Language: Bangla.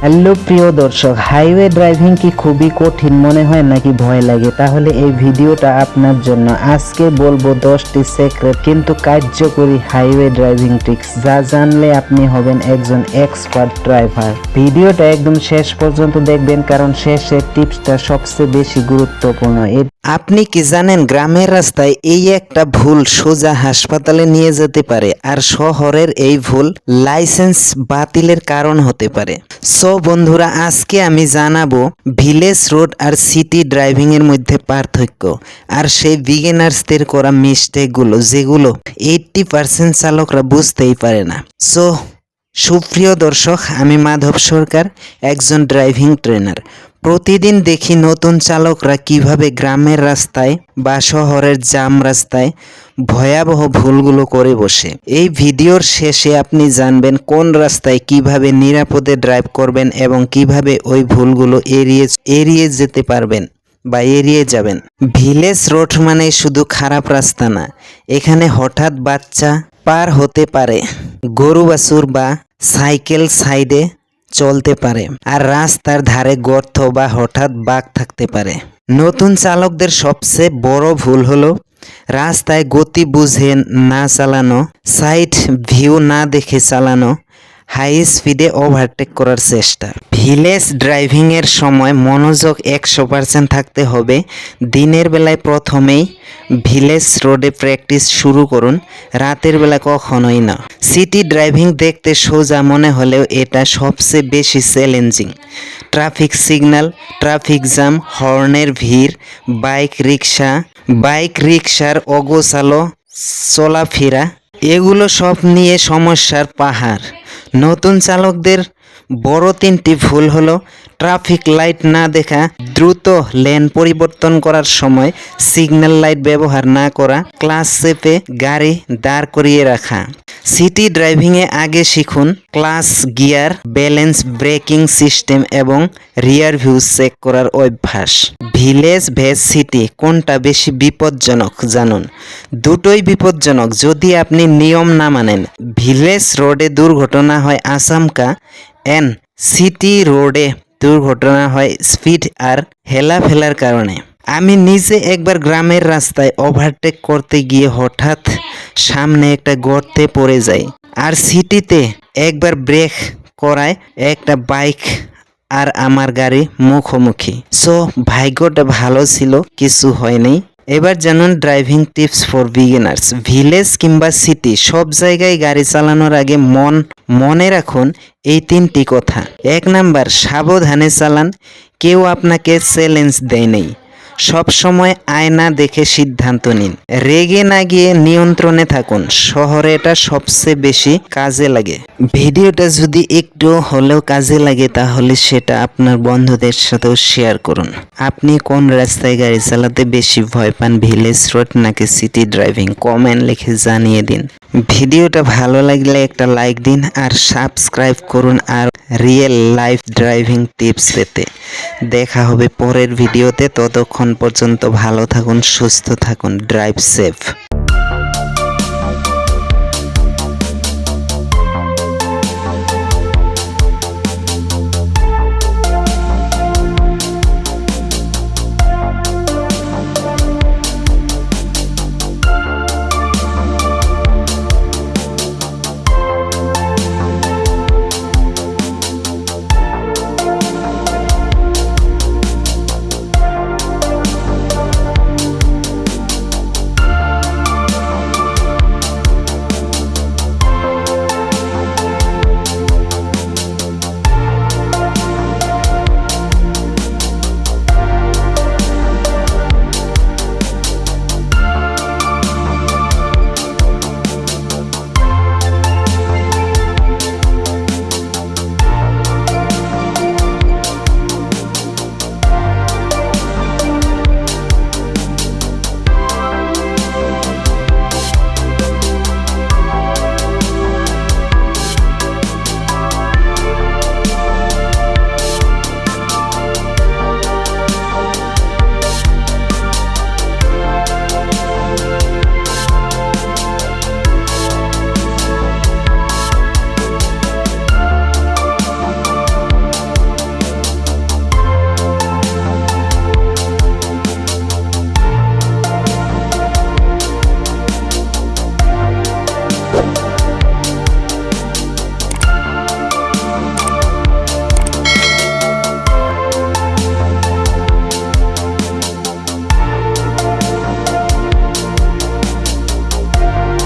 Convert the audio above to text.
হ্যালো প্রিয় দর্শক, হাইওয়ে ড্রাইভিং কি খুবই কঠিন মনে হয় নাকি ভয় লাগে? তাহলে এই ভিডিওটা আপনার জন্য। আজকে বলবো 10টি সিক্রেট কিন্তু কার্যকরী হাইওয়ে ড্রাইভিং ট্রিক্স, যা জানলে আপনি হবেন একজন এক্সপার্ট ড্রাইভার। ভিডিওটা একদম শেষ পর্যন্ত দেখবেন, কারণ শেষের টিপসটা সবচেয়ে বেশি গুরুত্বপূর্ণ। আপনি কি জানেন, গ্রামের রাস্তায় এই একটা ভুল সোজা হাসপাতালে নিয়ে যেতে পারে, আর শহরের এই ভুল লাইসেন্স বাতিলের কারণ হতে পারে। সো বন্ধুরা, আজকে আমি জানাবো ভিলেজ রোড আর সিটি ড্রাইভিং এর মধ্যে পার্থক্য, আর সেই বিগিনার্সদের করা মিস্টেকগুলো যেগুলো 80% চালকরা বুঝতেই পারে না। সো সুপ্রিয় দর্শক, আমি মাধব সরকার, একজন ড্রাইভিং ট্রেনার। প্রতিদিন দেখি নতুন চালকরা কিভাবে গ্রামের রাস্তায় বা শহরের জাম রাস্তায় ভয়াবহ ভুলগুলো করে বসে। এই ভিডিওর শেষে আপনি জানবেন কোন রাস্তায় কিভাবে নিরাপদে ড্রাইভ করবেন এবং কিভাবে ওই ভুলগুলো এড়িয়ে যেতে পারবেন বা এড়িয়ে যাবেন। ভিলেজ রোড মানে শুধু খারাপ রাস্তা না, এখানে হঠাৎ বাচ্চা পার হতে পারে, গরু বাছুর বা সাইকেল সাইডে চলতে পারে, আর রাস্তার ধারে গর্ত বা হঠাৎ বাঁক থাকতে পারে। নতুন চালকদের সবচেয়ে বড় ভুল হলো রাস্তায় গতি বুঝে না চালানো, সাইড ভিউ না দেখে চালানো, হাই স্পিডে ওভারটেক করার চেষ্টা। ভিলেজ ড্রাইভিং এর সময় মনোযোগ 100% থাকতে হবে। দিনের বেলায় প্রথমেই ভিলেজ রোডে প্র্যাকটিস শুরু করুন, রাতের বেলা কখনোই না। সিটি ড্রাইভিং দেখতে সোজা মনে হলেও এটা সবচেয়ে বেশি challenging. Traffic signal, traffic jam, হর্নের ভিড়, বাইক রিক্সার অগোছালো চলাফেরা, এগুলো সব নিয়ে সমস্যার পাহাড়। নতুন চালকদের বড় 3টি ভুল হলো ট্রাফিক লাইট না দেখা, দ্রুত লেন পরিবর্তন করার সময় সিগন্যাল লাইট ব্যবহার না করা, ক্লাচ চেপে গাড়ি দাঁড় করিয়ে রাখা। সিটি ড্রাইভিংয়ে আগে শিখুন clutch, gear, balance, braking system এবং রিয়ার ভিউ চেক করার অভ্যাস। ভিলেজ ভেজ সিটি কোনটা বেশি বিপজ্জনক জানুন? দুটোই বিপজ্জনক যদি আপনি নিয়ম না মানেন। ভিলেজ রোডে দুর্ঘটনা হয় আচমকা, সিটি রোডে দুর্ঘটনা হয় স্পিড আর হেলাফেলার কারণে। আমি নিজে একবার গ্রামের রাস্তায় ওভারটেক করতে গিয়ে হঠাৎ সামনে একটা গর্তে পড়ে যাই, আর সিটিতে একবার ব্রেক করায় একটা বাইক আর আমার গাড়ি মুখোমুখি। সো ভাগ্যটা ভালো ছিল, কিছু হয়নি। এবার জানুন driving tips for beginners. Village কিংবা সিটি সব জায়গায় গাড়ি চালানোর আগে মনে রাখুন এই 3টি কথা। 1 নাম্বার, সাবধানে চালান। কেউ আপনাকে চ্যালেঞ্জ দেয় নেই। সব সময় আয়না দেখে সিদ্ধান্ত নিন। রেগে না গিয়ে নিয়ন্ত্রণে থাকুন। শহরে এটা সবচেয়ে বেশি কাজে লাগে। ভিডিওটা যদি একটু হলেও কাজে লাগে তাহলে সেটা আপনার বন্ধুদের সাথেও শেয়ার করুন। আপনি কোন রাস্তায় গাড়ি চালাতে বেশি ভয় পান, ভিলেজ রোড নাকি সিটি ড্রাইভিং? কমেন্ট লিখে জানিয়ে দিন। ভিডিওটা ভালো লাগলে একটা লাইক দিন আর সাবস্ক্রাইব করুন আর রিয়েল লাইফ ড্রাইভিং টিপস পেতে। দেখা হবে পরের ভিডিওতে। ততক্ষণ পর্যন্ত ভালো থাকুন, সুস্থ থাকুন, ড্রাইভ সেফ।